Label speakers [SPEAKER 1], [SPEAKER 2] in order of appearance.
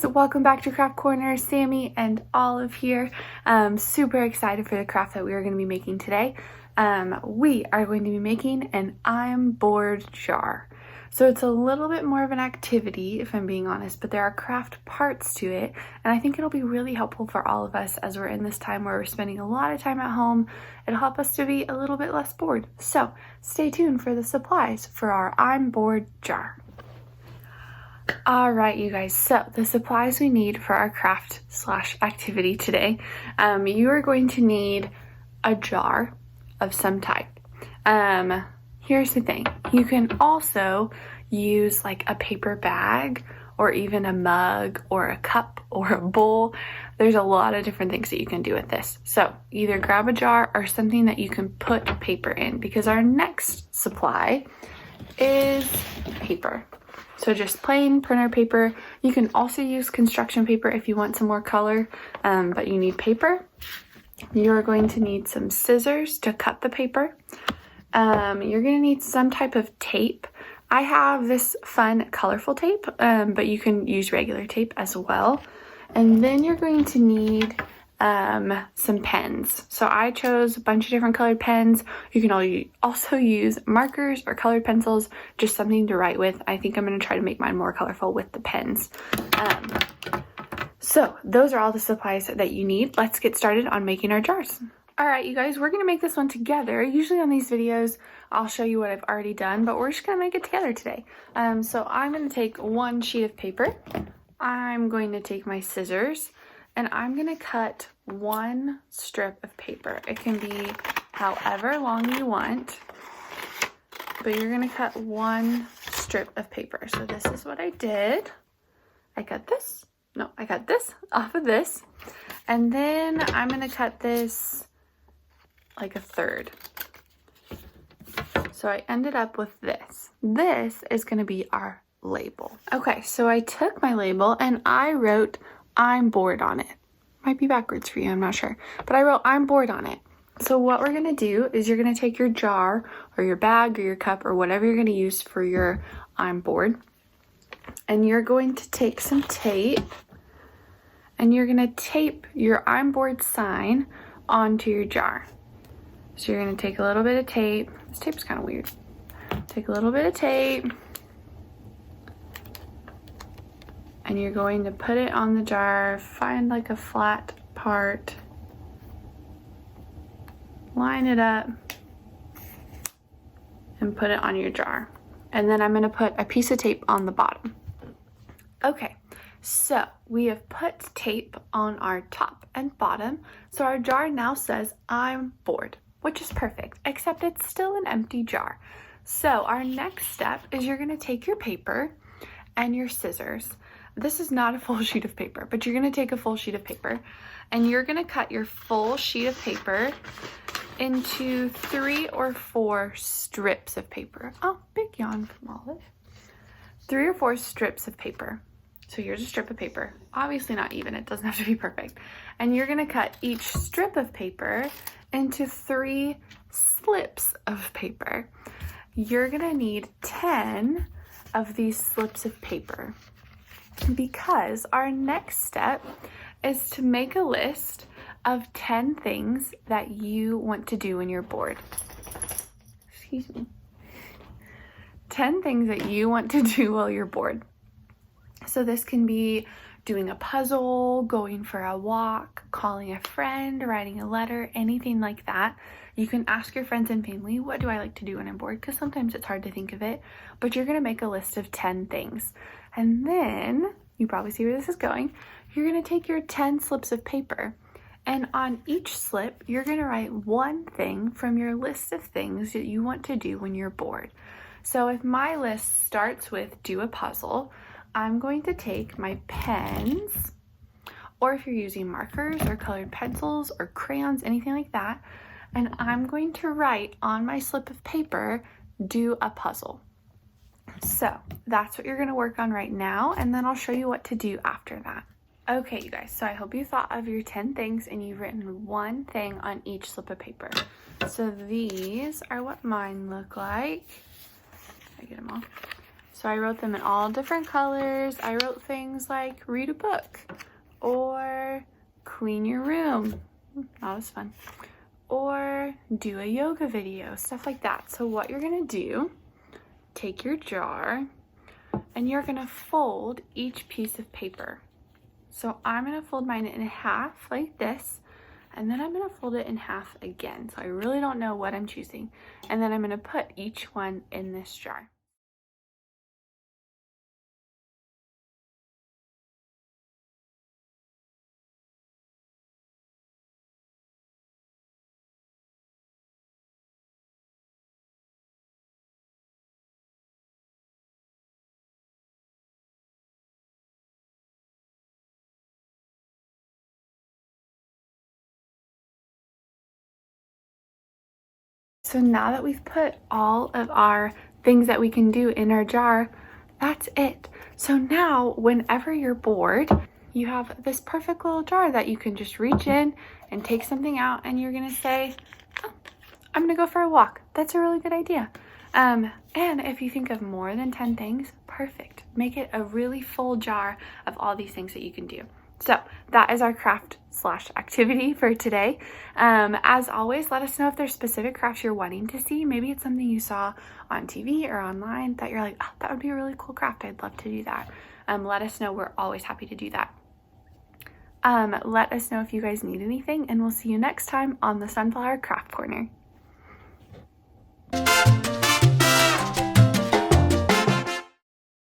[SPEAKER 1] guys, welcome back to Craft Corner. Sammy and Olive here. Super excited for the craft that we are going to be making today. We are going to be making an I'm bored jar. So it's a little bit more of an activity, if I'm being honest, but there are craft parts to it, and I think it'll be really helpful for all of us as we're in this time where we're spending a lot of time at home. It'll help us to be a little bit less bored. So stay tuned for the supplies for our I'm bored jar. All right, you guys, so the supplies we need for our craft slash activity today, you are going to need a jar of some type. Here's the thing, you can also use like a paper bag or even a mug or a cup or a bowl. There's a lot of different things that you can do with this. So either grab a jar or something that you can put paper in, because our next supply is paper. So just plain printer paper. You can also use construction paper if you want some more color, but you need paper. You're going to need some scissors to cut the paper. You're going to need some type of tape. I have this fun colorful tape, but you can use regular tape as well. And then you're going to need some pens. So I chose a bunch of different colored pens. You can also use markers or colored pencils, just something to write with. I think I'm going to try to make mine more colorful with the pens. So those are all the supplies that you need. Let's get started on making our jars. All right, you guys, we're going to make this one together. Usually on these videos, I'll show you what I've already done, but we're just going to make it together today. So I'm going to take one sheet of paper. I'm going to take my scissors, and I'm going to cut one strip of paper. It can be however long you want, but you're going to cut one strip of paper. So this is what I did. I cut this off of this, and then I'm going to cut this like a third. So I ended up with this. This is going to be our label. Okay, so I took my label and I wrote I'm bored on it. Might be backwards for you, I'm not sure. But I wrote I'm bored on it. So what we're going to do is you're going to take your jar or your bag or your cup or whatever you're going to use for your I'm bored. And you're going to take some tape and you're going to tape your I'm bored sign onto your jar. So you're going to take a little bit of tape. This tape's kind of weird. Take a little bit of tape. And you're going to put it on the jar. Find like a flat part. Line it up. And put it on your jar. And then I'm going to put a piece of tape on the bottom. Okay, so we have put tape on our top and bottom. So our jar now says I'm bored, which is perfect, except it's still an empty jar. So our next step is you're going to take your paper and your scissors. This is not a full sheet of paper, but you're going to take a full sheet of paper and you're going to cut your full sheet of paper into 3 or 4 strips of paper. Oh, big yawn from Olive. 3 or 4 strips of paper. So here's a strip of paper. Obviously not even, it doesn't have to be perfect. And you're going to cut each strip of paper into 3 slips of paper. You're going to need 10 of these slips of paper, because our next step is to make a list of 10 things that you want to do when you're bored. Excuse me. 10 things that you want to do while you're bored. So this can be doing a puzzle, going for a walk, calling a friend, writing a letter, anything like that. You can ask your friends and family, what do I like to do when I'm bored? Because sometimes it's hard to think of it, but you're going to make a list of 10 things. And then, you probably see where this is going, you're going to take your 10 slips of paper, and on each slip, you're going to write one thing from your list of things that you want to do when you're bored. So if my list starts with do a puzzle, I'm going to take my pens, or if you're using markers or colored pencils or crayons, anything like that, and I'm going to write on my slip of paper, do a puzzle. So that's what you're going to work on right now, and then I'll show you what to do after that. Okay, you guys, so I hope you thought of your 10 things and you've written one thing on each slip of paper. So these are what mine look like. I get them all. So I wrote them in all different colors. I wrote things like read a book or clean your room. That was fun. Or do a yoga video, stuff like that. So what you're gonna do, take your jar and you're gonna fold each piece of paper. So I'm gonna fold mine in half like this, and then I'm gonna fold it in half again. So I really don't know what I'm choosing. And then I'm gonna put each one in this jar. So now that we've put all of our things that we can do in our jar, that's it. So now whenever you're bored, you have this perfect little jar that you can just reach in and take something out and you're gonna say, oh, I'm gonna go for a walk. That's a really good idea. And if you think of more than 10 things, perfect. Make it a really full jar of all these things that you can do. So that is our craft / activity for today. As always, let us know if there's specific crafts you're wanting to see. Maybe it's something you saw on TV or online that you're like, oh, that would be a really cool craft. I'd love to do that. Let us know. We're always happy to do that. Let us know if you guys need anything, and we'll see you next time on the Sonflower Craft Corner.